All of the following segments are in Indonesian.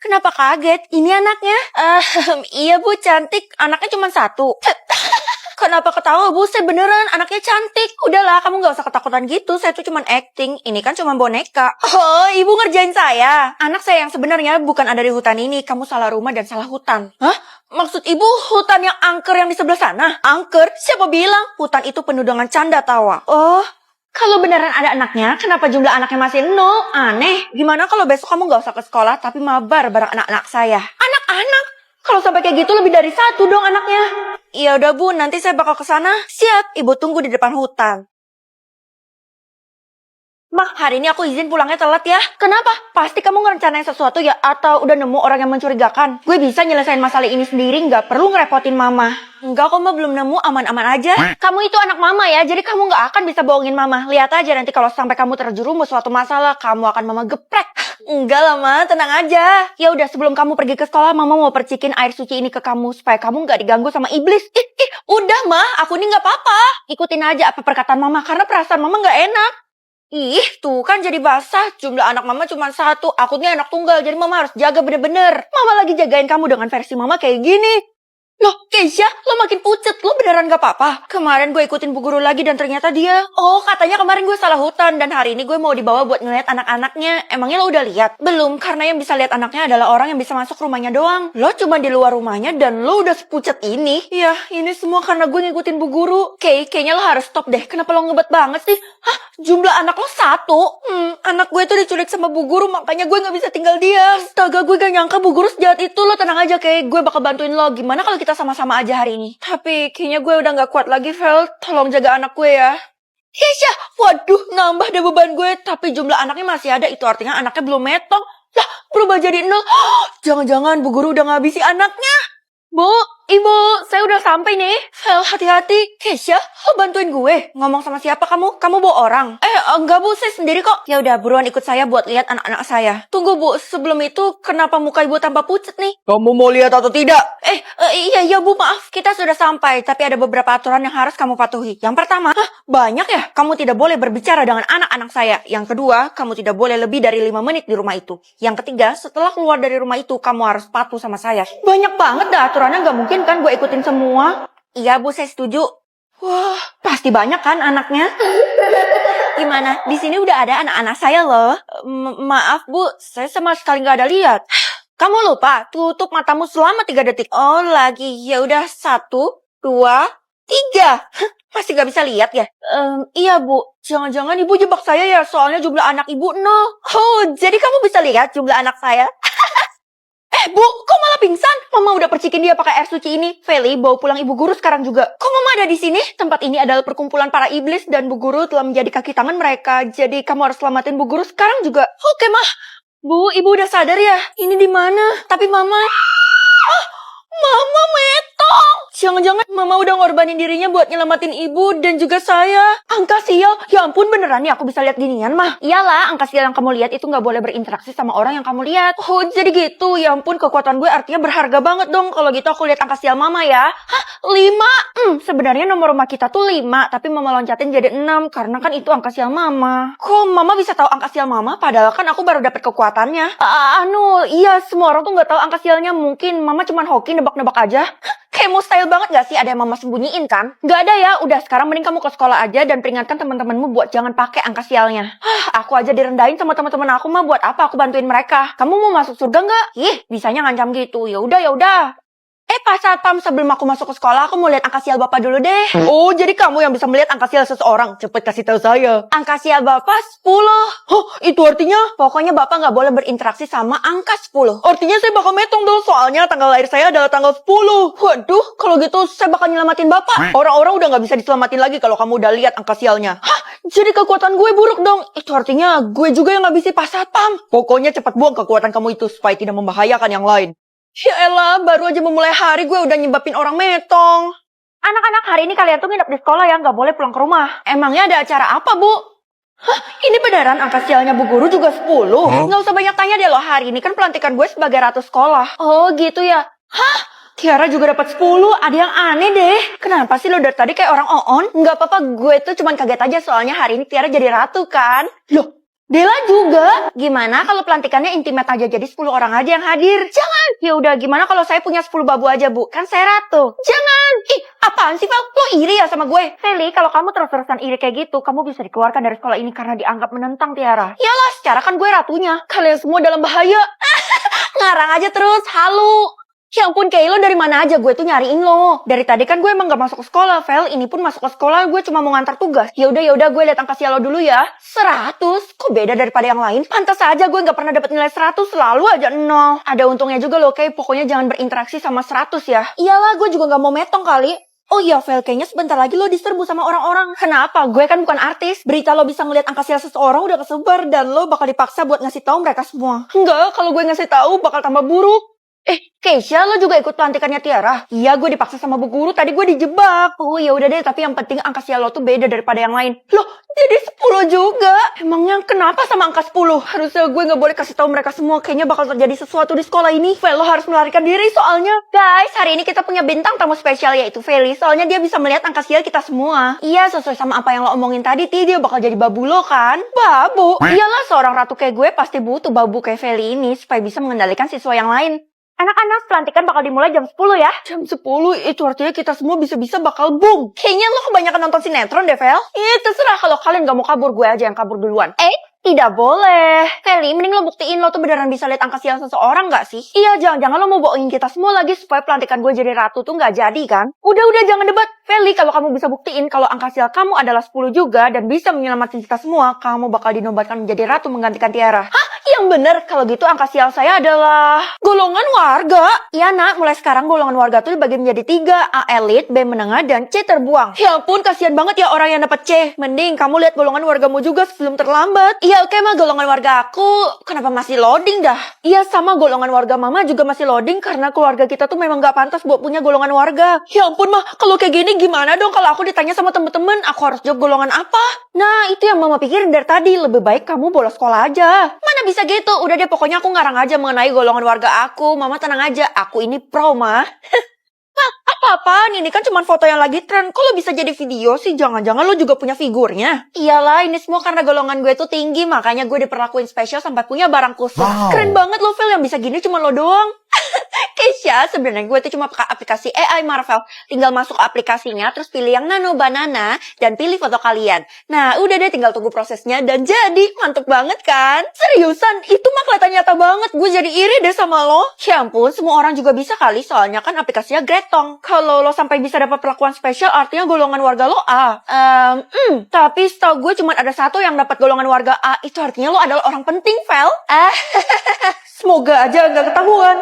Kenapa kaget? Ini anaknya? Iya Bu, cantik. Anaknya cuma satu. Kenapa ketawa Bu? Saya beneran, anaknya cantik. Udahlah, kamu gak usah ketakutan gitu. Saya tuh cuma acting. Ini kan cuma boneka. Oh, Ibu ngerjain saya. Anak saya yang sebenarnya bukan ada di hutan ini. Kamu salah rumah dan salah hutan. Hah? Maksud Ibu hutan yang angker yang di sebelah sana? Angker? Siapa bilang? Hutan itu penuh dengan canda tawa. Oh, kalau beneran ada anaknya, kenapa jumlah anaknya masih 0? Aneh. Gimana kalau besok kamu gak usah ke sekolah, tapi mabar bareng anak-anak saya? Anak-anak? Kalau sampai kayak gitu lebih dari 1 dong anaknya. Ya udah Bu, nanti saya bakal ke sana. Siap, Ibu tunggu di depan hutan. Mah, hari ini aku izin pulangnya telat ya. Kenapa? Pasti kamu ngerencanain sesuatu ya? Atau udah nemu orang yang mencurigakan? Gue bisa nyelesain masalah ini sendiri, nggak perlu ngerepotin mama. Enggak kok, Mah, belum nemu, aman-aman aja. Kamu itu anak mama ya, jadi kamu nggak akan bisa bohongin mama. Lihat aja nanti kalau sampai kamu terjerumus suatu masalah, kamu akan mama geprek. Enggak lah, Ma, tenang aja. Ya udah, sebelum kamu pergi ke sekolah, mama mau percikin air suci ini ke kamu supaya kamu nggak diganggu sama iblis. Udah, Ma, aku ini nggak apa-apa. Ikutin aja apa perkataan mama, karena perasaan mama nggak enak. Ih, tuh kan jadi basah. Jumlah anak mama cuma 1. Aku nih anak tunggal, jadi mama harus jaga bener-bener. Mama lagi jagain kamu dengan versi mama kayak gini. Loh, Keisha, lo makin pucet. Lo beneran gak apa-apa? Kemarin gue ikutin Bu Guru lagi dan ternyata dia... Oh, katanya kemarin gue salah hutan dan hari ini gue mau dibawa buat ngeliat anak-anaknya. Emangnya lo udah lihat? Belum, karena yang bisa lihat anaknya adalah orang yang bisa masuk rumahnya doang. Lo cuma di luar rumahnya dan lo udah sepucet ini. Ya, ini semua karena gue ngikutin Bu Guru. Kayaknya lo harus stop deh. Kenapa lo ngebet banget sih? Hah? Jumlah anak lo 1? Anak gue tuh diculik sama Bu Guru, makanya gue gak bisa tinggal diam. Astaga, gue gak nyangka Bu Guru sejahat itu. Lo tenang aja, Kay. Gue bakal bantuin lo. Gimana kalau kita sama-sama aja hari ini? Tapi kayaknya gue udah gak kuat lagi, Vel. Tolong jaga anak gue ya. Keisha, waduh, nambah deh beban gue. Tapi jumlah anaknya masih ada. Itu artinya anaknya belum metong. Lah, berubah jadi 0. Jangan-jangan Bu Guru udah ngabisi anaknya. Bu, Ibu, saya udah sampai nih. Vel, hati-hati. Keisha, lo bantuin gue. Ngomong sama siapa kamu? Kamu bawa orang? Enggak Bu, saya sendiri kok. Ya udah, buruan ikut saya buat lihat anak-anak saya. Tunggu Bu, sebelum itu kenapa muka Ibu tambah pucet nih? Kamu mau lihat atau tidak? Iya Bu, maaf. Kita sudah sampai, tapi ada beberapa aturan yang harus kamu patuhi. Yang pertama, banyak ya? Kamu tidak boleh berbicara dengan anak-anak saya. Yang kedua, kamu tidak boleh lebih dari 5 menit di rumah itu. Yang ketiga, setelah keluar dari rumah itu, kamu harus patuh sama saya. Banyak banget dah aturannya, gak mungkin kan gue ikutin semua. Iya Bu, saya setuju. Wah, pasti banyak kan anaknya? Gimana? Di sini udah ada anak-anak saya loh. Maaf Bu, saya sama sekali gak ada lihat. Kamu lupa, tutup matamu selama 3 detik. Oh, lagi. Ya udah, 1, 2, 3. Masih gak bisa lihat ya? Iya Bu, jangan-jangan Ibu jebak saya ya, soalnya jumlah anak Ibu 0. Oh, jadi kamu bisa lihat jumlah anak saya? Bu, kok malah pingsan? Mama udah percikin dia pakai air suci ini. Feli, bawa pulang Ibu Guru sekarang juga. Kok Mama ada di sini? Tempat ini adalah perkumpulan para iblis dan Bu Guru telah menjadi kaki tangan mereka. Jadi kamu harus selamatin Bu Guru sekarang juga. Oke, Mah. Bu, Ibu udah sadar ya? Ini di mana? Tapi Mama... Mama metong! Jangan-jangan Mama udah ngorbanin dirinya buat nyelamatin Ibu dan juga saya. Angka sial, ya ampun beneran nih aku bisa lihat ginian Mah. Iyalah, angka sial yang kamu lihat itu gak boleh berinteraksi sama orang yang kamu lihat. Oh, jadi gitu. Ya ampun, kekuatan gue artinya berharga banget dong. Kalau gitu aku lihat angka sial Mama ya. Hah? 5? Sebenarnya nomor rumah kita tuh 5, tapi Mama loncatin jadi 6 karena kan itu angka sial Mama. Kok Mama bisa tahu angka sial Mama? Padahal kan aku baru dapet kekuatannya. Iya, semua orang tuh gak tahu angka sialnya. Mungkin Mama cuman hoki nebak-nebak aja. Kayak mustahil banget gak sih ada yang Mama sembunyiin kan? Gak ada ya, udah sekarang mending kamu ke sekolah aja dan peringatkan teman-temanmu buat jangan pakai angka sialnya. Aku aja direndahin sama teman-teman aku mah, buat apa aku bantuin mereka? Kamu mau masuk surga nggak? Ih, bisanya ngancam gitu. Ya udah. Pak Satpam, sebelum aku masuk ke sekolah, aku mau lihat angka sial Bapak dulu deh. Oh, jadi kamu yang bisa melihat angka sial seseorang. Cepet kasih tahu saya. Angka sial Bapak 10. Oh, itu artinya? Pokoknya Bapak nggak boleh berinteraksi sama angka 10. Artinya saya bakal metong dong, soalnya tanggal lahir saya adalah tanggal 10. Waduh, kalau gitu saya bakal nyelamatin Bapak. Orang-orang udah nggak bisa diselamatin lagi kalau kamu udah lihat angka sialnya. Hah? Jadi kekuatan gue buruk dong. Itu artinya gue juga yang ngabisi Pak Satpam. Pokoknya cepat buang kekuatan kamu itu supaya tidak membahayakan yang lain. Ya elah, baru aja memulai hari gue udah nyebabin orang metong. Anak-anak, hari ini kalian tuh nginep di sekolah ya, nggak boleh pulang ke rumah. Emangnya ada acara apa, Bu? Hah, ini beneran angka sialnya Bu Guru juga 10? Nggak usah banyak tanya deh loh, hari ini kan pelantikan gue sebagai ratu sekolah. Oh gitu ya? Hah? Tiara juga dapat 10, ada yang aneh deh. Kenapa sih lo dari tadi kayak orang oon? Nggak apa-apa, gue tuh cuman kaget aja soalnya hari ini Tiara jadi ratu kan. Loh, Dela juga. Gimana kalau pelantikannya intimate aja jadi 10 orang aja yang hadir? Jangan. Ya udah, gimana kalau saya punya 10 babu aja, Bu? Kan saya ratu. Jangan. Ih, apaan sih, Val? Lo iri ya sama gue? Feli, kalau kamu terus-terusan iri kayak gitu, kamu bisa dikeluarkan dari sekolah ini karena dianggap menentang Tiara. Iyalah, secara kan gue ratunya. Kalian semua dalam bahaya. Ngarang aja terus, halu. Ya ampun, Kay, lo dari mana aja? Gue tuh nyariin lo. Dari tadi kan gue emang gak masuk ke sekolah, Vel. Ini pun masuk ke sekolah, gue cuma mau ngantar tugas. Ya udah, gue liat angka sial lo dulu ya. 100? Kok beda daripada yang lain? Pantas aja gue gak pernah dapet nilai 100, selalu aja 0. Ada untungnya juga lo, Kay. Pokoknya jangan berinteraksi sama 100 ya. Iyalah, gue juga gak mau metong kali. Oh iya, Vel, kayaknya sebentar lagi lo diserbu sama orang-orang. Kenapa? Gue kan bukan artis. Berita lo bisa ngeliat angka sial seseorang udah kesebar dan lo bakal dipaksa buat ngasih tahu mereka semua. Enggak, kalau gue ngasih tahu bakal tambah buruk. Keisha, lo juga ikut pelantikannya Tiara? Iya, gue dipaksa sama bu guru, tadi gue dijebak. Oh ya udah deh, tapi yang penting angka sial lo tuh beda daripada yang lain. Loh, jadi 10 juga? Emangnya kenapa sama angka 10? Harusnya gue gak boleh kasih tahu mereka semua, kayaknya bakal terjadi sesuatu di sekolah ini. Vel, lo harus melarikan diri soalnya. Guys, hari ini kita punya bintang tamu spesial yaitu Feli, soalnya dia bisa melihat angka sial kita semua. Iya, sesuai sama apa yang lo omongin tadi, dia bakal jadi babu lo kan? Babu? Iyalah, seorang ratu kayak gue pasti butuh babu kayak Feli ini supaya bisa mengendalikan siswa yang lain. Anak-anak, pelantikan bakal dimulai jam 10 ya. Jam 10? Itu artinya kita semua bisa-bisa bakal boom. Kayaknya lo kebanyakan nonton sinetron deh, Vel. Terserah kalau kalian gak mau kabur, gue aja yang kabur duluan. Tidak boleh. Feli, mending lo buktiin lo tuh beneran bisa lihat angka sial seseorang gak sih? Iya, jangan-jangan lo mau bohongin kita semua lagi supaya pelantikan gue jadi ratu tuh gak jadi kan? Udah, jangan debat. Feli, kalau kamu bisa buktiin kalau angka sial kamu adalah 10 juga dan bisa menyelamatkan kita semua, kamu bakal dinobatkan menjadi ratu menggantikan Tiara. Hah? Yang bener, kalau gitu angka sial saya adalah golongan warga. Iya nak, mulai sekarang golongan warga tuh dibagi menjadi 3, A elit, B menengah, dan C terbuang. Ya ampun, kasihan banget ya orang yang dapat C. Mending kamu lihat golongan wargamu juga sebelum terlambat. Iya oke mah, golongan warga aku kenapa masih loading dah? Iya sama, golongan warga mama juga masih loading karena keluarga kita tuh memang gak pantas buat punya golongan warga. Ya ampun mah, kalau kayak gini gimana dong kalau aku ditanya sama temen-temen aku harus jawab golongan apa? Nah itu yang mama pikirin dari tadi, lebih baik kamu bolos sekolah aja. Mana bisa gitu, udah deh pokoknya aku ngarang aja mengenai golongan warga aku. Mama tenang aja, aku ini pro mah. Apa-apaan, ini kan cuma foto yang lagi tren. Kok lo bisa jadi video sih? Jangan-jangan lo juga punya figurnya? Iyalah, ini semua karena golongan gue tuh tinggi, makanya gue diperlakuin spesial sampai punya barang khusus. Wow. Keren banget lo, Phil, yang bisa gini cuma lo doang. Keisha, sebenarnya gue tuh cuma pakai aplikasi AI Marvel. Tinggal masuk aplikasinya, terus pilih yang nano banana, dan pilih foto kalian. Nah, udah deh tinggal tunggu prosesnya, dan jadi mantep banget kan? Seriusan, itu mah kelihatan nyata banget. Gue jadi iri deh sama lo. Ya ampun, semua orang juga bisa kali, soalnya kan aplikasinya Gretong. Kalau lo sampai bisa dapat perlakuan spesial, artinya golongan warga lo A. Tapi setahu gue cuma ada satu yang dapat golongan warga A. Itu artinya lo adalah orang penting, Vel. Semoga aja nggak ketahuan.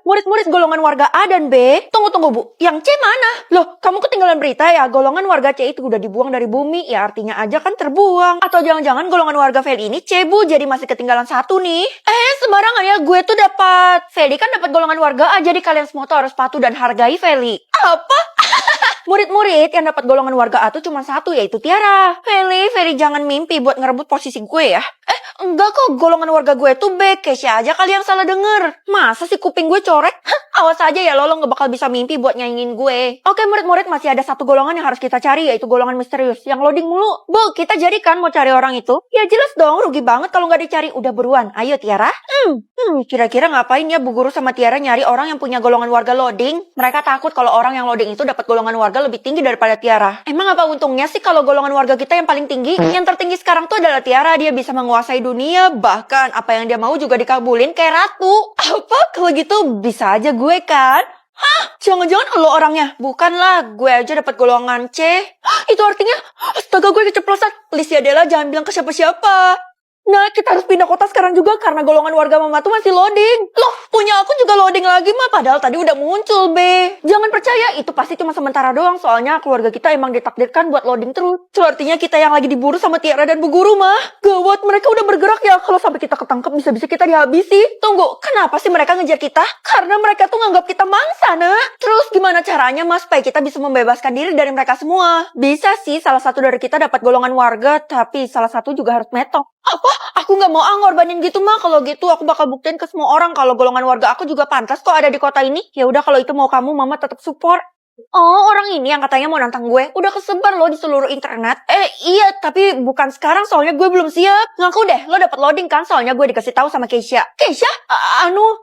Murid-murid golongan warga A dan B. Tunggu Bu, yang C mana? Loh, kamu ketinggalan berita ya? Golongan warga C itu udah dibuang dari bumi. Ya artinya aja kan terbuang. Atau jangan-jangan golongan warga Feli ini C Bu, jadi masih ketinggalan satu nih. Sembarangan ya, gue tuh dapat. Feli kan dapat golongan warga A, jadi kalian semua tuh harus patuh dan hargai Feli. Apa? Murid-murid yang dapat golongan warga A tuh cuma satu, yaitu Tiara. Feli jangan mimpi buat ngerebut posisi gue ya. Enggak kok, golongan warga gue tuh B. Keisha aja kali yang salah denger. Masa sih kuping gue corek? Awas aja ya lo gak bakal bisa mimpi buat nyanyiin gue. Oke murid-murid, masih ada satu golongan yang harus kita cari, yaitu golongan misterius. Yang loading mulu. Bu, kita jadi kan mau cari orang itu? Ya jelas dong, rugi banget kalau gak dicari. Udah buruan, ayo Tiara. Kira-kira ngapain ya Bu Guru sama Tiara nyari orang yang punya golongan warga loading? Mereka takut kalau orang yang loading itu dapat golongan warga lebih tinggi daripada Tiara. Emang apa untungnya sih kalau golongan warga kita yang paling tinggi? Yang tertinggi sekarang tuh adalah Tiara. Dia bisa menguasai dunia, bahkan apa yang dia mau juga dikabulin kayak ratu. Apa? Kalau gitu bisa aja gue kan? Hah? Jangan-jangan lo orangnya? Bukanlah, gue aja dapat golongan C. Itu artinya, astaga gue keceplosan. Please ya Della, jangan bilang ke siapa-siapa. Nah, kita harus pindah kota sekarang juga karena golongan warga mama tuh masih loading. Loh, punya aku juga loading lagi mah, padahal tadi udah muncul, Be. Jangan percaya, itu pasti cuma sementara doang, soalnya keluarga kita emang ditakdirkan buat loading terus. So, artinya kita yang lagi diburu sama Tiara dan Bu Guru mah. Gawat, mereka udah bergerak ya. Kalau sampai kita ketangkep, bisa-bisa kita dihabisi. Tunggu, kenapa sih mereka ngejar kita? Karena mereka tuh nganggap kita mangsa, nah. Terus gimana caranya, Mas, supaya kita bisa membebaskan diri dari mereka semua? Bisa sih, salah satu dari kita dapat golongan warga, tapi salah satu juga harus metong. Apa? Aku nggak mau ngorbanin gitu mah. Kalau gitu aku bakal buktiin ke semua orang kalau golongan warga aku juga pantas kok ada di kota ini. Ya udah kalau itu mau kamu, mama tetap support. Oh, orang ini yang katanya mau nantang gue. Udah kesebar loh di seluruh internet. Iya, tapi bukan sekarang soalnya gue belum siap. Ngaku deh, lo dapet loading kan soalnya gue dikasih tahu sama Keisha. Keisha?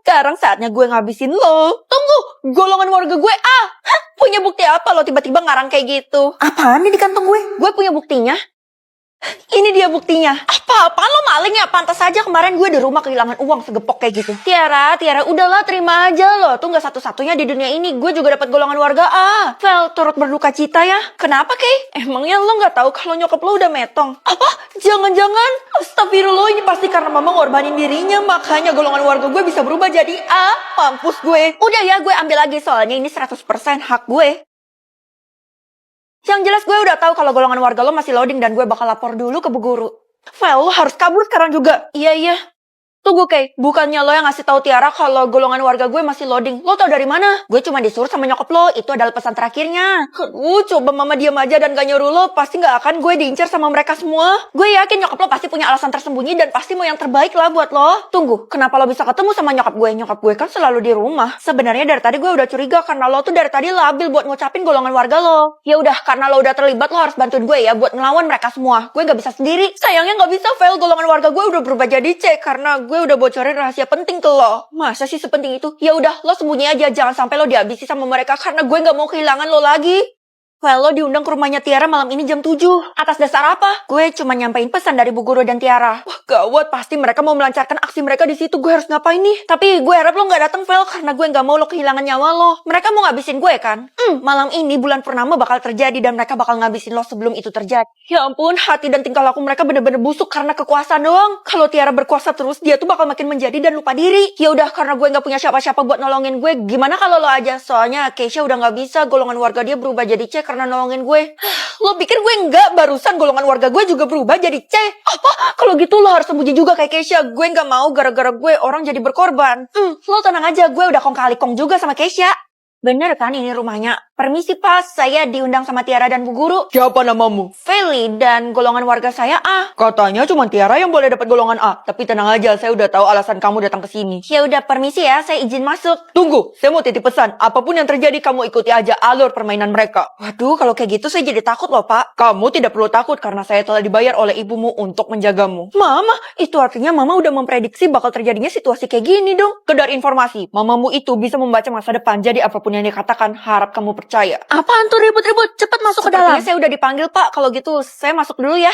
Sekarang saatnya gue ngabisin lo. Tunggu, golongan warga gue A. Hah? Punya bukti apa lo tiba-tiba ngarang kayak gitu? Apaan nih di kantong gue? Gue punya buktinya. Ini dia buktinya. Apa-apaan lo maling ya? Pantas aja kemarin gue di rumah kehilangan uang segepok kayak gitu. Tiara, udahlah terima aja lo. Tuh gak satu-satunya di dunia ini. Gue juga dapat golongan warga A. Vel, turut berduka cita ya. Kenapa, Kay? Emangnya lo gak tahu kalau nyokap lo udah metong? Apa? Jangan-jangan? Astagfirullah, ini pasti karena mama ngorbanin dirinya. Makanya golongan warga gue bisa berubah jadi A. Mampus gue. Udah ya, gue ambil lagi soalnya ini 100% hak gue. Yang jelas gue udah tahu kalau golongan warga lo masih loading dan gue bakal lapor dulu ke Bu Guru. Vel, lo harus kabur sekarang juga. Iya. Tunggu, Kay. Bukannya lo yang ngasih tahu Tiara kalau golongan warga gue masih loading. Lo tau dari mana? Gue cuma disuruh sama nyokap lo. Itu adalah pesan terakhirnya. Coba mama diam aja dan gak nyuruh lo. Pasti gak akan gue diincar sama mereka semua. Gue yakin nyokap lo pasti punya alasan tersembunyi dan pasti mau yang terbaik lah buat lo. Tunggu, kenapa lo bisa ketemu sama nyokap gue? Nyokap gue kan selalu di rumah. Sebenarnya dari tadi gue udah curiga karena lo tuh dari tadi labil buat ngucapin golongan warga lo. Ya udah, karena lo udah terlibat, lo harus bantuin gue ya buat ngelawan mereka semua. Gue gak bisa sendiri. Sayangnya gak bisa, Vel. Golongan warga gue udah berubah jadi C karena gue udah bocorin rahasia penting ke lo. Masa sih sepenting itu? Ya udah, lo sembunyi aja. Jangan sampai lo dihabisi sama mereka karena gue gak mau kehilangan lo lagi. Well, lo diundang ke rumahnya Tiara malam ini jam 7. Atas dasar apa? Gue cuma nyampein pesan dari Bu Guru dan Tiara. Wah, gawat. Pasti mereka mau melancarkan aksi mereka di situ. Gue harus ngapain nih? Tapi gue harap lo gak datang, Vel, karena gue gak mau lo kehilangan nyawa lo. Mereka mau ngabisin gue kan? Malam ini bulan purnama bakal terjadi dan mereka bakal ngabisin lo sebelum itu terjadi. Ya ampun, hati dan tingkah laku mereka bener-bener busuk karena kekuasaan doang. Kalau Tiara berkuasa terus, dia tuh bakal makin menjadi dan lupa diri. Ya udah, karena gue gak punya siapa-siapa buat nolongin gue, gimana kalau lo aja? Soalnya Keisha udah gak bisa, golongan warga dia berubah jadi C karena nolongin gue. Lo pikir gue enggak? Barusan golongan warga gue juga berubah jadi C. Apa? Kalau gitu lo harus sembunyi juga kayak Keisha. Gue gak mau gara-gara gue orang jadi berkorban. Lo tenang aja, gue udah kong kali kong juga sama Keisha. Bener kan ini rumahnya? Permisi pas, saya diundang sama Tiara dan Bu Guru. Siapa namamu? Feli dan golongan warga saya A. Katanya cuma Tiara yang boleh dapat golongan A. Tapi tenang aja, saya udah tahu alasan kamu datang ke sini. Ya udah permisi ya, saya izin masuk. Tunggu, saya mau titip pesan. Apapun yang terjadi, kamu ikuti aja alur permainan mereka. Waduh, kalau kayak gitu saya jadi takut loh, Pak. Kamu tidak perlu takut karena saya telah dibayar oleh ibumu untuk menjagamu. Mama, itu artinya Mama udah memprediksi bakal terjadinya situasi kayak gini dong. Kedar informasi, mamamu itu bisa membaca masa depan. Jadi apapun yang dikatakan, harap kamu percaya. Apaan tuh ribut-ribut? Cepat masuk ke dalam. Saya udah dipanggil, Pak. Kalau gitu, saya masuk dulu ya.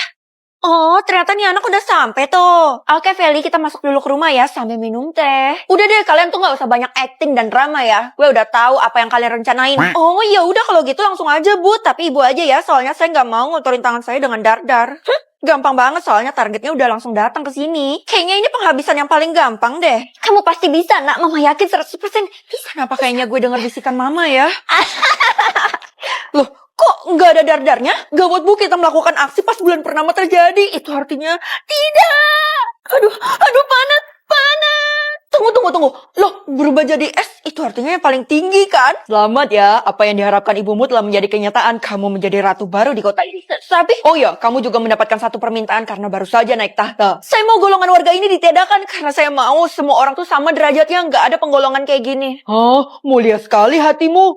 Oh, ternyata nih anak udah sampai tuh. Oke, Feli, kita masuk dulu ke rumah ya sambil minum teh. Udah deh, kalian tuh gak usah banyak acting dan drama ya. Gue udah tahu apa yang kalian rencanain. Oh, ya udah kalau gitu langsung aja, Bu. Tapi Ibu aja ya, soalnya saya nggak mau ngotorin tangan saya dengan dar-dar. Gampang banget soalnya targetnya udah langsung datang ke sini. Kayaknya ini penghabisan yang paling gampang deh. Kamu pasti bisa, Nak. Mama yakin 100% bisa. Kenapa kayaknya gue denger bisikan Mama ya? Loh, kok nggak ada dar-darnya? Gawat Bu, kita melakukan aksi pas bulan purnama terjadi. Itu artinya tidak. Aduh, panas. Tunggu. Loh, berubah jadi es, itu artinya yang paling tinggi kan? Selamat ya, apa yang diharapkan ibumu telah menjadi kenyataan. Kamu menjadi ratu baru di kota ini. Tapi, Oh ya, kamu juga mendapatkan satu permintaan karena baru saja naik tahta. saya mau golongan warga ini ditiadakan karena saya mau semua orang tuh sama derajatnya, nggak ada penggolongan kayak gini. Oh, mulia sekali hatimu.